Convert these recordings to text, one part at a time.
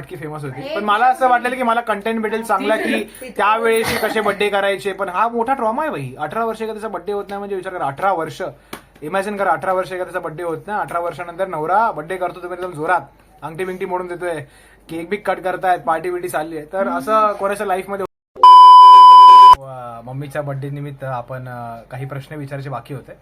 मटकी फेमस होती, पण मला असं वाटलेलं की मला कंटेंट भेटेल चांगला की त्यावेळेस कसे बर्थडे करायचे. पण हा मोठा ट्रॉमा आहे भाई. 18 वर्ष का त्याचा बर्थडे होत नाही म्हणजे विचार करा. 18 वर्ष इमॅजिन करा. 18 वर्ष का त्याचा बर्थडे होत नाही. 18 वर्षानंतर नवरा बर्थडे करतो, तुम्ही एकदम जोरात अंगठी बिंगठी मोडून देतोय, केक बिक कट करतायत, पार्टी बिटी चालली आहे. तर असं कोणाच्या लाईफ मध्ये मम्मीच्या बर्थडे निमित्त आपण काही प्रश्न विचारायचे बाकी होते,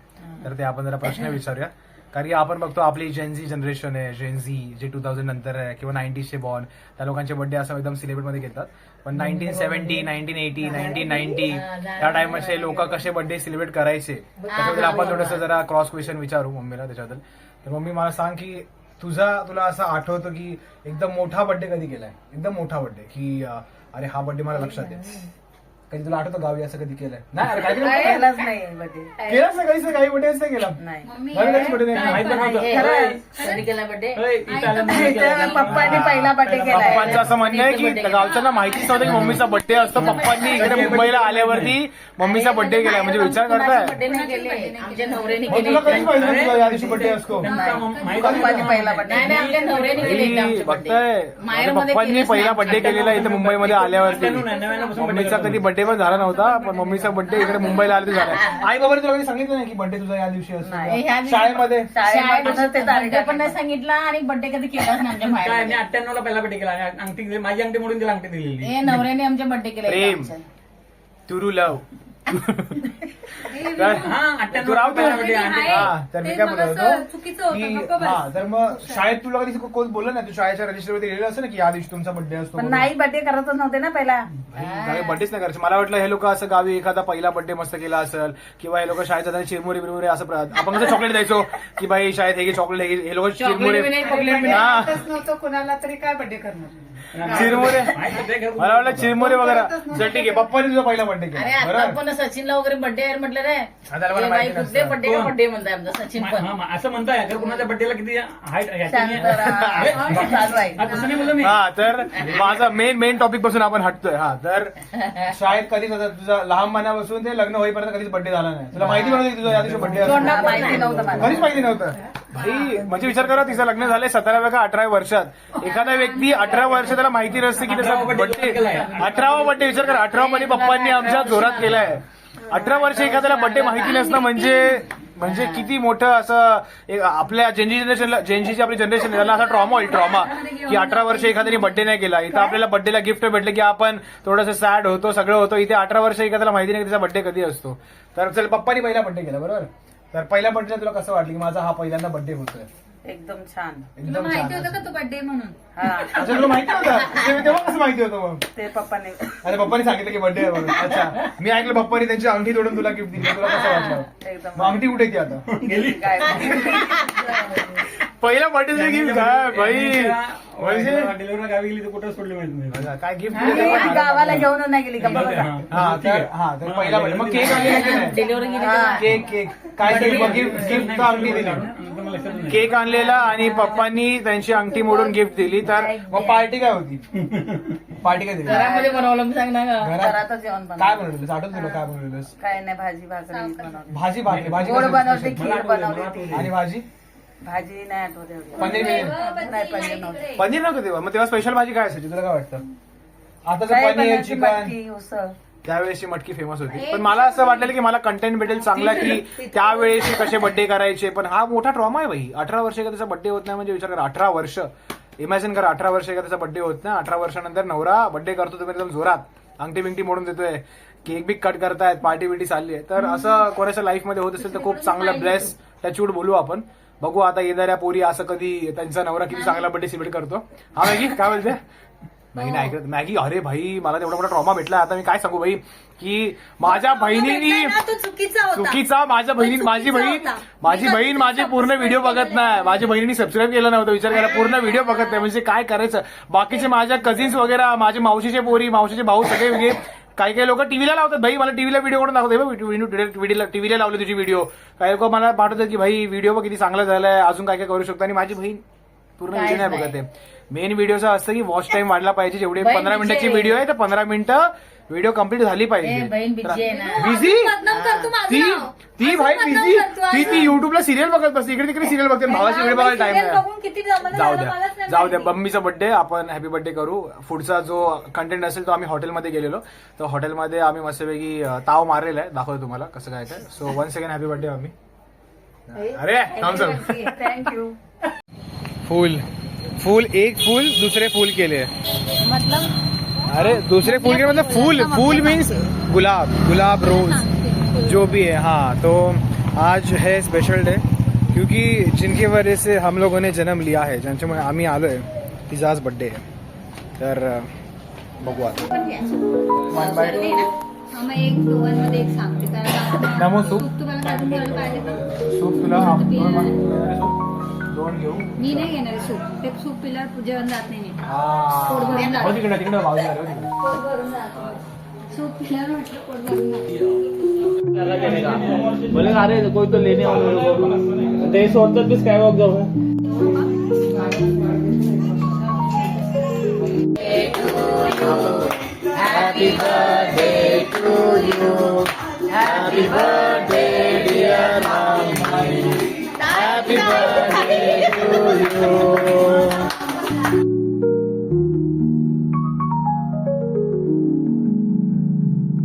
तर ते आपण जरा प्रश्न विचारूया. कारण की आपण बघतो आपली जेनझी जनरेशन आहे, जेनझी जे 2000 नंतर आहे किंवा 90चे बॉर्न, त्या लोकांचे बर्थडे असं एकदम सेलिब्रेट मध्ये घेतात. पण 1970, 1980, 1990 त्या टाइम असे लोक कसे बर्थडे सेलिब्रेट करायचे त्याच्याबद्दल आपण थोडंसं जरा क्रॉस क्वेश्चन विचारू मम्मीला त्याच्याबद्दल. तर मम्मी मला सांग की तुला असं आठवतं की एकदम मोठा बर्थडे कधी केलाय, एकदम मोठा बर्थडे की अरे हा बर्थडे मला लक्षात आहे. कधी तुला आठवतं गावी असं कधी केलंय? नाही अरे काय केलाच नाही बर्थडे. केलंच नाही, काहीच काही बर्थडे असं केला नाही. पप्पांनी पहिला बर्थडे केला. पप्पांचं असं म्हणणं आहे की गावच्यांना माहितीच नव्हतं की मम्मीचा बर्थडे असतो. पप्पांनी इकडे मुंबईला आल्यावरती मम्मीचा बर्थडे केलाय म्हणजे विचार करताय. आमच्या नवऱ्याने मग तुला कधीच माहिती नव्हतं तुला या दिवशी बर्थडे असतो? पप्पांनी पहिला बर्थडे. आमच्या नवऱ्याने केले. बघताय पप्पांनी पहिला बर्थडे केलेला इथे मुंबईमध्ये आल्यावरती. मम्मीचा कधी बर्थडे पण झाला नव्हता, पण मम्मीचा बर्थडे इकडे मुंबईला आल्यावरती झाला. आई बाबांनी तुला कधी सांगितलं नाही की बर्थडे तुझा या दिवशी असतो? शाळेमध्ये ते तारीख पण नाही सांगितलं आणि बर्थडे कधी केलाच नाही आमच्या काय बाहेर. मी 98 ला पहिला बर्थडे केला. अंगठी माझी अंगठी मोडून तिला अंगठी दिलेली. हे नवऱ्याने आमच्या बर्थडे केला. प्रेम तुरु लव. हा 98 तू राहतो पहिला birthday. हा, तर मी काय बोलत होतो चुकीचं की होतं. हा, तर मग शाळेत तुला कधी कोण बोललं नाही? तू शाळेच्या रजिस्टरमध्ये लिहिलं असं ना की या दिवशी तुमचा बर्थडे असतो? पण नाही बर्थडे करतच नव्हते ना पहिला. बर्थडेच नाही करायचे. मला वाटलं हे लोक असं गावी एखादा पहिला बर्थडे मस्त केला असेल किंवा हे लोक शाळेत जाताना चिरमुरे बिरमुरे असं आपण कसं चॉकलेट द्यायचो की बाई शाळेत हे चॉकलेट, हे लोक चिरमुरे हा नव्हतं कोणाला तरी काय बर्थडे करणार. चिरमुरे. मला वाटलं चिरमुरे वगैरे. चल ठीक आहे, पप्पाने तुझा पहिला बर्थडे अरे केला आता बरोबर. पण सचिनला वगैरे बर्थडे आहे म्हटलं रे. त्याला मला हे बाई माहिती कुठले नसतं. बर्थडे का बर्थडे म्हणताय आमचा सचिन पण. असं म्हणताय अगर कुणाच्या बर्थडेला किती हाईट शांत राहा. चालू आहे. तसं नाही बोललो मी. हा, तर माझा मेन टॉपिक पासून आपण हटतोय. हा, तर शाळेत कधीच तुझा लहानपणापासून ते लग्न होईपर्यंत कधीच बर्थडे झाला नाही. तुला माहिती नव्हती तुझा या दिवशी बर्थडे तोंडात माहिती नव्हतं मला. कधीच माहिती नव्हतं भाई. म्हणजे विचार करा, तिचं लग्न झालंय 17व्या का 18व्या वर्षात. एखादा व्यक्ती 18 वर्ष त्याला माहिती नसते की त्याचा बर्थडे 18वा बर्थडे. विचार करा 18वा मध्ये पप्पांनी आमच्या जोरात केलाय. 18 वर्ष एखाद्याला बर्थडे माहिती नसणं म्हणजे किती मोठं असं आपल्या जेनजीची आपली जनरेशन त्याला असा ट्रॉमा होईल. ट्रॉमा की 18 वर्ष एखाद्याने बर्थडे नाही केला. इथं आपल्याला बर्थडेला गिफ्ट भेटलं की आपण थोडंसं सॅड होतो, सगळं होतं. इथे 18 वर्ष एखाद्याला माहिती नाही की त्याचा बर्थडे कधी असतो. तर चल, पप्पानी पहिला बर्थडे केला बरोबर. तर पहिल्या बर्थडे तुला कसं वाटलं की माझा हा पहिल्यांदा बर्थडे होतोय? एकदम छान. तुला एकदम माहिती होतं छान. का तू बर्थडे म्हणून? हा अच्छा, तुला माहिती होतं? तेव्हा कसं माहिती होतं मग? ते पप्पाने. अरे पप्पानी सांगितलं की बर्थडे आहे म्हणून. अच्छा, मी ऐकलं पप्पानी त्यांची अंगठी तोडून तुला गिफ्ट दिली. तुला कसं वाटलं? एकदम मग अंगठी कुठे ती आता? गेली. काय पहिल्या बर्थडेचं गिफ्ट काय भाई? म्हणजे डिलिव्हरी गावी गेली तर कुठं सोडली माहिती नाही. काय गिफ्ट आणि गावाला घेऊन नाही गेली का बघा. तर पहिला birthday. मग केक आणलेला की नाही? डिलिव्हरी गेली का? केक काय गिफ्ट अंगठी दिली. केक आणलेला आणि पप्पांनी त्यांची अंगठी मोडून गिफ्ट दिली. तर मग पार्टी काय होती? पार्टी काय दिली? घरामध्ये बनवलं मी सांग ना ग. घरात घरातच जेवण काय बनवलं. बनवलेलं? आठवत तुला काय बनवलेलंस? काय नाही, भाजी भाकरी बनवली. भाजी भाजी गोड कशी बनवते, special? खीर बनवली. आणि भाजी भाजी नाही आठवत एवढी. पनीर बिनीर? नाही, पनीर नव्हतं. पनीर नव्हतं तेव्हा. मग तेव्हा स्पेशल भाजी काय असायची तुला काय वाटतं? आता तर काय पनीर बनायची, चिकन. मटकी, उसळ. त्यावेळेसची मटकी फेमस होती. पण मला असं वाटलेलं की मला कंटेंट भेटेल चांगला की त्यावेळेस कसे बर्थडे करायचे. पण हा मोठा ट्रॉमा आहे भाई. 18 वर्ष का त्याचा बर्थडे होत नाही म्हणजे विचार करा. 18 वर्ष इमॅजिन करा. 18 वर्ष का त्याचा बर्थडे होत नाही. 18 वर्षानंतर नवरा बर्थडे करतो, तुम्ही एकदम जोरात अंगठी बिंगठी मोडून देतोय, केक बिक कट करतायत, पार्टी बिटी चालली आहे. तर असं कोणाच्या लाईफ मध्ये होत असेल तर खूप चांगलं ब्लेस टचवूड बोलू आपण. बघू आता येणाऱ्या पोरी असं कधी त्यांचा नवरा किती चांगला बर्थडे सेलिब्रेट करतो. हा मॅगी काय बोलते? मॅगी नाही ऐकत. मॅगी अरे भाई, मला तेवढा मोठा ट्रॉमा भेटला. आता मी काय सांगू भाई की माझ्या बहिणीनी चुकीचा माझी बहीण माझे पूर्ण व्हिडिओ बघत नाही. माझ्या बहिणीने सबस्क्राईब केलं नव्हतं. विचार केला पूर्ण व्हिडिओ बघत नाही म्हणजे काय करायचं. बाकीचे माझ्या कझिन्स वगैरे, माझे मावशीचे पोरी, मावशीचे भाऊ सगळे वेगळे काही लोक टीव्हीला लावतात. भाई मला टीव्हीला व्हिडिओ करून दाखवते. टीव्हीला लावले तुझी व्हिडिओ. काही लोक मला पाठवतात की भाई व्हिडिओ किती चांगला झालाय, अजून काय काय करू शकतो. आणि माझी बहीण पूर्ण व्हिडिओ नाही बघत आहे. मेन व्हिडिओचं असतं की वॉच टाइम वाढला पाहिजे. जेवढे 15 मिनिटाची व्हिडिओ आहे तर 15 मिनिटं व्हिडिओ कम्प्लीट झाली पाहिजे. बहीण बिझी आहे ना. बिझी ती भाई बिझी ती युट्यूबला सिरियल बघत बसते, इकडे तिकडे सिरियल बघते, भावाची व्हिडिओ बघायला टाइम serial नाही. बघून किती जमाना जाऊ झाला मलाच द्या नाही जाऊ द्या. माहिती. बम्मीचा बर्थडे आपण हॅपी बर्थडे करू. पुढचा जो कंटेंट असेल तो आम्ही हॉटेलमध्ये गेलेलो, तर हॉटेलमध्ये आम्ही मस्तपैकी ताव मारलेला आहे, दाखवतो तुम्हाला कसं काय काय. सो 1 सेकंड हॅपी बर्थडे आम्ही. अरे थँक्यू. फूल एक फूल दूसरे फूल के लिए. मतलब अरे दूसरे फूल के मतलब फूल मीन्स गुलाब रोज जो भी है. हाँ, तो आज है स्पेशल डे क्योंकि जिनकी वजह से हम लोगों ने जन्म लिया है, ज्यांच्यामुळे आम्ही आलोय, तिचा आज बर्थडे आहे. तर बघू आता. मग एक दोघांमध्ये एक सांगते कारण नमो सूप. तुम्हाला काढून बोलायला पाहिजे का? सूप तुला दोन घेऊ. मी नाही घेणार सूप. ते सूप पिल्यावर जेवण जात नाही नीट. हो तिकडे तिकडे भाऊ झाले हो तिकडे. पोट भरून जात. सूप पिल्यावर म्हटलं पोट भरून जात. बोले अरे कोई तो लेने वाला ते सोडतात की स्काय वॉक जाऊ. Happy birthday to you, happy birthday dear mummy, happy birthday to you,